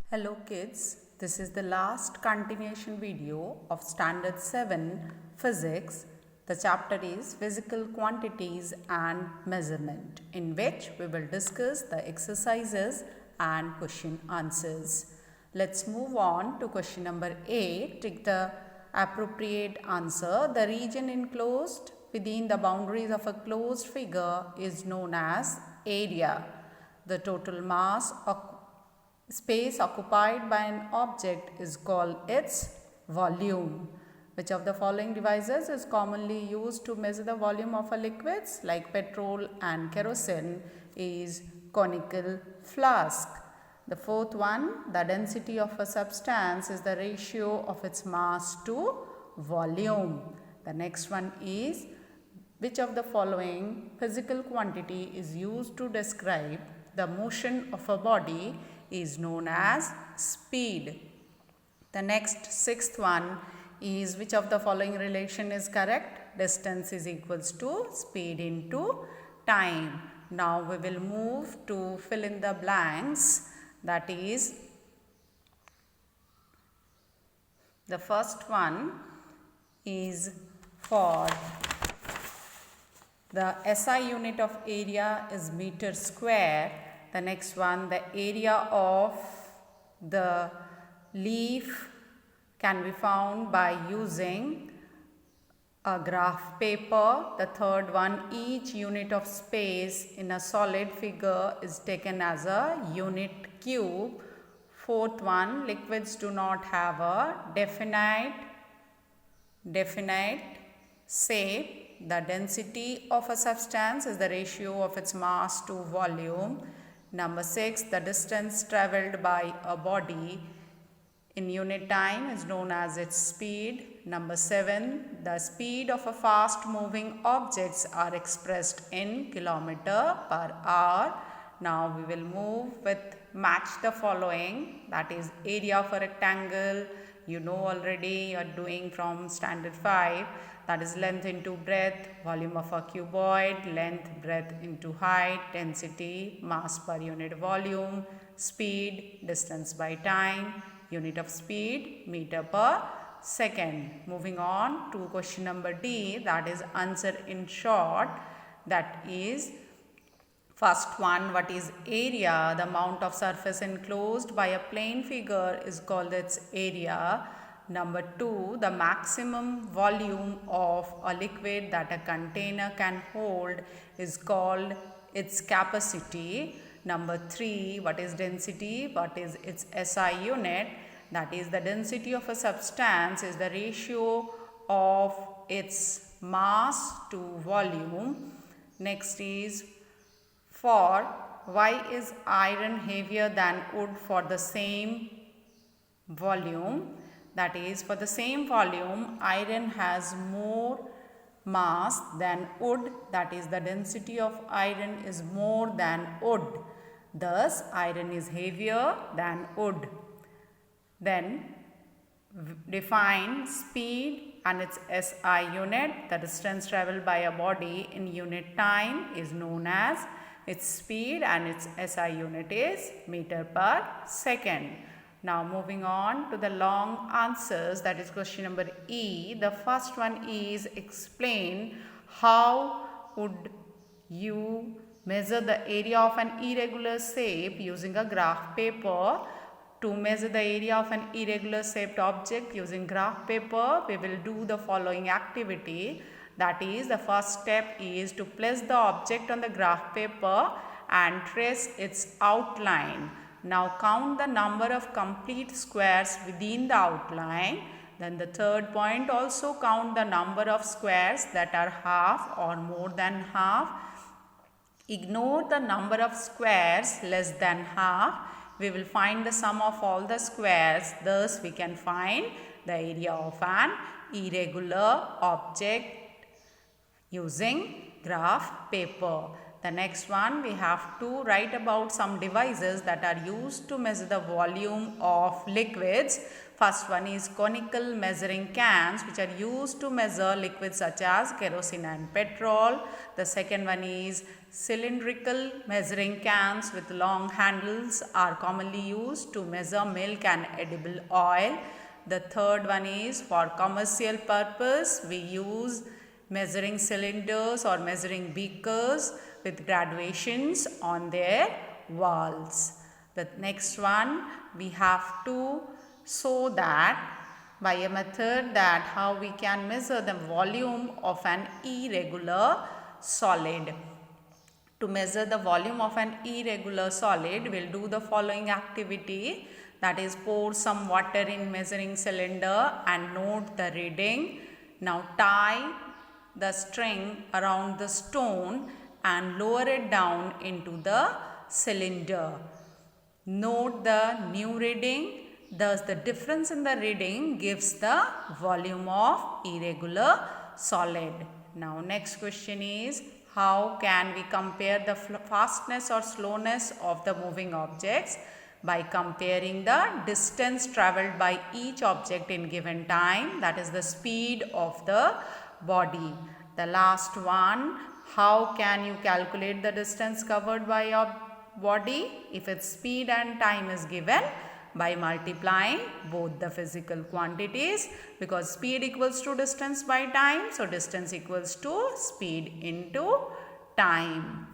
Hello kids, this is the last continuation video of Standard 7 Physics. The chapter is Physical Quantities and Measurement, in which we will discuss the exercises and question answers. Let's move on to question number 8. Take the appropriate answer. The region enclosed within the boundaries of a closed figure is known as area. The total mass of space occupied by an object is called its volume. Which of the following devices is commonly used to measure the volume of a liquids like petrol and kerosene is conical flask. The fourth one, the density of a substance is the ratio of its mass to volume. The next one is, which of the following physical quantity is used to describe the motion of a body is known as speed. The next sixth one is, which of the following relation is correct? Distance is equals to speed into time. Now we will move to fill in the blanks. That is, the first one is for the SI unit of area is meter square. The next one, the area of the leaf can be found by using a graph paper. The third one, each unit of space in a solid figure is taken as a unit cube. Fourth one, liquids do not have a definite shape. The density of a substance is the ratio of its mass to volume. Number 6, the distance travelled by a body in unit time is known as its speed. Number 7, the speed of a fast moving objects are expressed in kilometer per hour. Now we will move with match the following, that is area of a rectangle. You know already, you are doing from standard 5. That is length into breadth, volume of a cuboid, length, breadth into height, density, mass per unit volume, speed, distance by time, unit of speed, meter per second. Moving on to question number D, that is answer in short. That is, first one, what is area? The amount of surface enclosed by a plane figure is called its area. Number 2, the maximum volume of a liquid that a container can hold is called its capacity. Number 3, what is density? What is its SI unit? That is, the density of a substance is the ratio of its mass to volume. Next is, for why is iron heavier than wood for the same volume? That is, for the same volume, iron has more mass than wood. That is, the density of iron is more than wood. Thus, iron is heavier than wood. Then, define speed and its SI unit. The distance travelled by a body in unit time is known as its speed, and its SI unit is meter per second. Now moving on to the long answers, that is question number E. The first one is, explain how would you measure the area of an irregular shape using a graph paper. To measure the area of an irregular shaped object using graph paper, we will do the following activity. That is, the first step is to place the object on the graph paper and trace its outline. Now count the number of complete squares within the outline. Then the third point, also count the number of squares that are half or more than half. Ignore the number of squares less than half. We will find the sum of all the squares. Thus we can find the area of an irregular object using graph paper. The next one, we have to write about some devices that are used to measure the volume of liquids. First one is conical measuring cans, which are used to measure liquids such as kerosene and petrol. The second one is cylindrical measuring cans with long handles are commonly used to measure milk and edible oil. The third one is for commercial purpose we use measuring cylinders or measuring beakers with graduations on their walls. The next one we have to show that by a method that how we can measure the volume of an irregular solid. To measure the volume of an irregular solid, we'll do the following activity, that is pour some water in measuring cylinder and note the reading. Now tie the string around the stone and lower it down into the cylinder. Note the new reading. Thus, the difference in the reading gives the volume of irregular solid. Now, next question is, how can we compare the fastness or slowness of the moving objects? By comparing the distance travelled by each object in given time, that is the speed of the body. The last one, how can you calculate the distance covered by your body? If its speed and time is given, by multiplying both the physical quantities, because speed equals to distance by time, so distance equals to speed into time.